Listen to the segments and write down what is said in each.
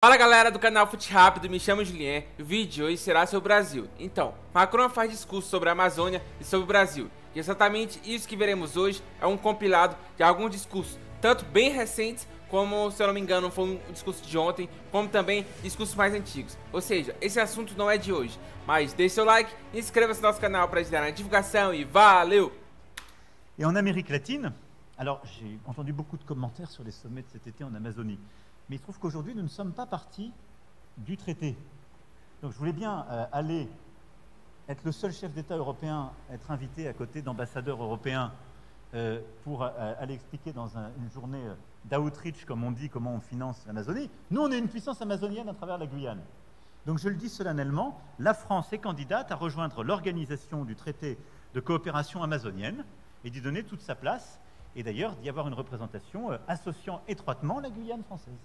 Fala galera do canal Fute Rápido, me chamo Julien e o vídeo de hoje será sobre o Brasil. Então, Macron faz discurso sobre a Amazônia e sobre o Brasil. E exatamente isso que veremos hoje é um compilado de alguns discursos, tanto bem recentes, como, se eu não me engano, foi um discurso de ontem, como também discursos mais antigos. Ou seja, esse assunto não é de hoje. Mas deixe seu like, inscreva-se no nosso canal para ajudar na divulgação e valeu! Et en Amérique latine, alors j'ai entendu beaucoup de commentaires sur les sommets de cet été en Amazonie, mais il se trouve qu'aujourd'hui nous ne sommes pas partis du traité. Donc je voulais bien aller être le seul chef d'État européen, être invité à côté d'ambassadeurs européens pour aller expliquer dans une journée d'outreach, comme on dit, comment on finance l'Amazonie. Nous, on est une puissance amazonienne à travers la Guyane. Donc je le dis solennellement, la France est candidate à rejoindre l'organisation du traité de coopération amazonienne et d'y donner toute sa place, et d'ailleurs d'y avoir une représentation associant étroitement la Guyane française.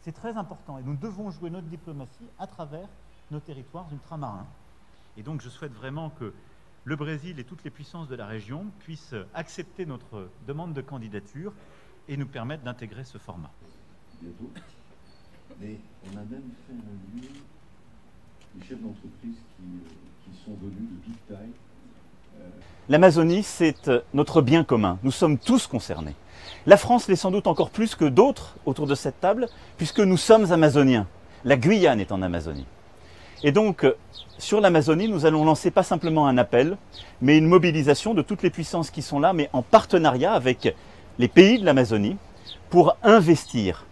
C'est très important, et nous devons jouer notre diplomatie à travers nos territoires ultramarins. Et donc je souhaite vraiment que le Brésil et toutes les puissances de la région puissent accepter notre demande de candidature et nous permettre d'intégrer ce format. Bientôt. Mais on a même fait un lieu, des chefs d'entreprise qui sont venus de toute taille. L'Amazonie, c'est notre bien commun. Nous sommes tous concernés. La France l'est sans doute encore plus que d'autres autour de cette table, puisque nous sommes amazoniens. La Guyane est en Amazonie. Et donc, sur l'Amazonie, nous allons lancer pas simplement un appel, mais une mobilisation de toutes les puissances qui sont là, mais en partenariat avec les pays de l'Amazonie, pour investir.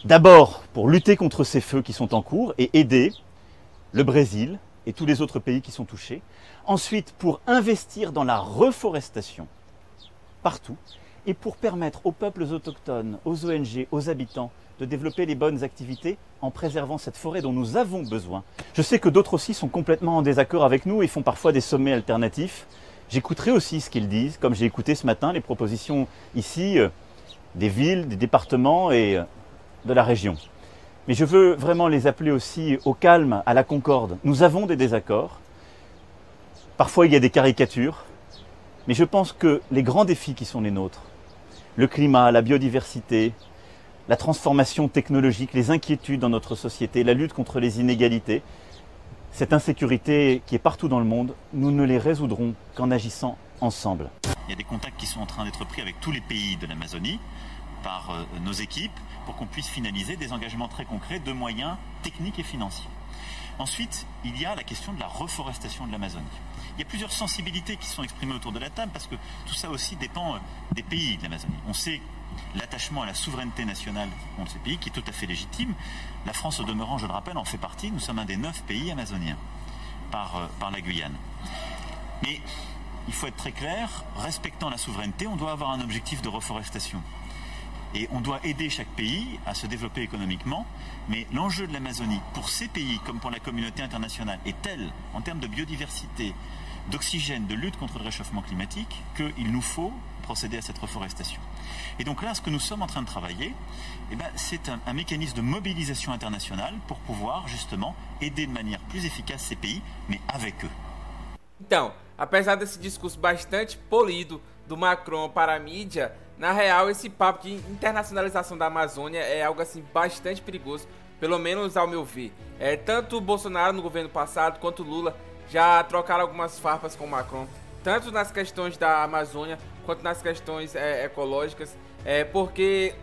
D'abord, pour lutter contre ces feux qui sont en cours et aider le Brésil et tous les autres pays qui sont touchés. Ensuite, pour investir dans la reforestation partout et pour permettre aux peuples autochtones, aux ONG, aux habitants de développer les bonnes activités en préservant cette forêt dont nous avons besoin. Je sais que d'autres aussi sont complètement en désaccord avec nous et font parfois des sommets alternatifs. J'écouterai aussi ce qu'ils disent, comme j'ai écouté ce matin les propositions ici des villes, des départements et de la région. Mais je veux vraiment les appeler aussi au calme, à la concorde. Nous avons des désaccords. Parfois, il y a des caricatures. Mais je pense que les grands défis qui sont les nôtres, le climat, la biodiversité, la transformation technologique, les inquiétudes dans notre société, la lutte contre les inégalités, cette insécurité qui est partout dans le monde, nous ne les résoudrons qu'en agissant ensemble. Il y a des contacts qui sont en train d'être pris avec tous les pays de l'Amazonie par nos équipes pour qu'on puisse finaliser des engagements très concrets de moyens techniques et financiers. Ensuite, il y a la question de la reforestation de l'Amazonie. Il y a plusieurs sensibilités qui sont exprimées autour de la table parce que tout ça aussi dépend des pays de l'Amazonie. On sait l'attachement à la souveraineté nationale de ces pays qui est tout à fait légitime. La France, au demeurant, je le rappelle, en fait partie. Nous sommes un des 9 pays amazoniens par la Guyane. Mais il faut être très clair, respectant la souveraineté, on doit avoir un objectif de reforestation. Et on doit aider chaque pays à se développer économiquement, mais l'enjeu de l'Amazonie, pour ces pays comme pour la communauté internationale, est tel, en termes de biodiversité, d'oxygène, de lutte contre le réchauffement climatique, qu'il nous faut procéder à cette reforestation. Et donc là, ce que nous sommes en train de travailler, c'est un mécanisme de mobilisation internationale pour pouvoir justement aider de manière plus efficace ces pays, mais avec eux. Então, apesar desse discurso bastante polido do Macron para a mídia, na real esse papo de internacionalização da Amazônia é algo assim bastante perigoso, pelo menos ao meu ver. Tanto o Bolsonaro no governo passado quanto o Lula já trocaram algumas farpas com o Macron, tanto nas questões da Amazônia quanto nas questões ecológicas, porque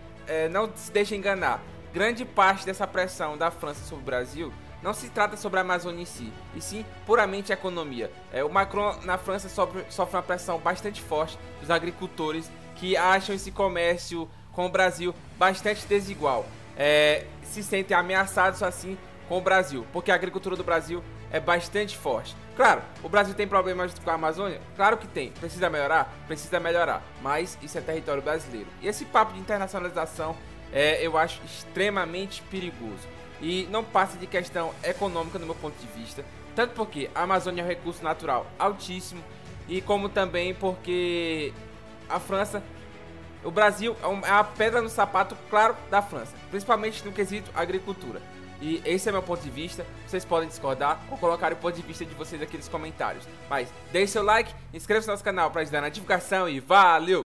não se deixe enganar, grande parte dessa pressão da França sobre o Brasil não se trata sobre a Amazônia em si, e sim puramente economia. O Macron na França sofre uma pressão bastante forte dos agricultores que acham esse comércio com o Brasil bastante desigual. Se sentem ameaçados assim com o Brasil, porque a agricultura do Brasil é bastante forte. Claro, o Brasil tem problemas com a Amazônia? Claro que tem. Precisa melhorar? Precisa melhorar. Mas isso é território brasileiro. E esse papo de internacionalização eu acho extremamente perigoso. E não passa de questão econômica no meu ponto de vista, tanto porque a Amazônia é um recurso natural altíssimo, e como também porque a França, o Brasil é a pedra no sapato, claro, da França, principalmente no quesito agricultura. E esse é meu ponto de vista, vocês podem discordar ou colocar o ponto de vista de vocês aqui nos comentários. Mas deixe seu like, inscreva-se no nosso canal para ajudar na divulgação e valeu!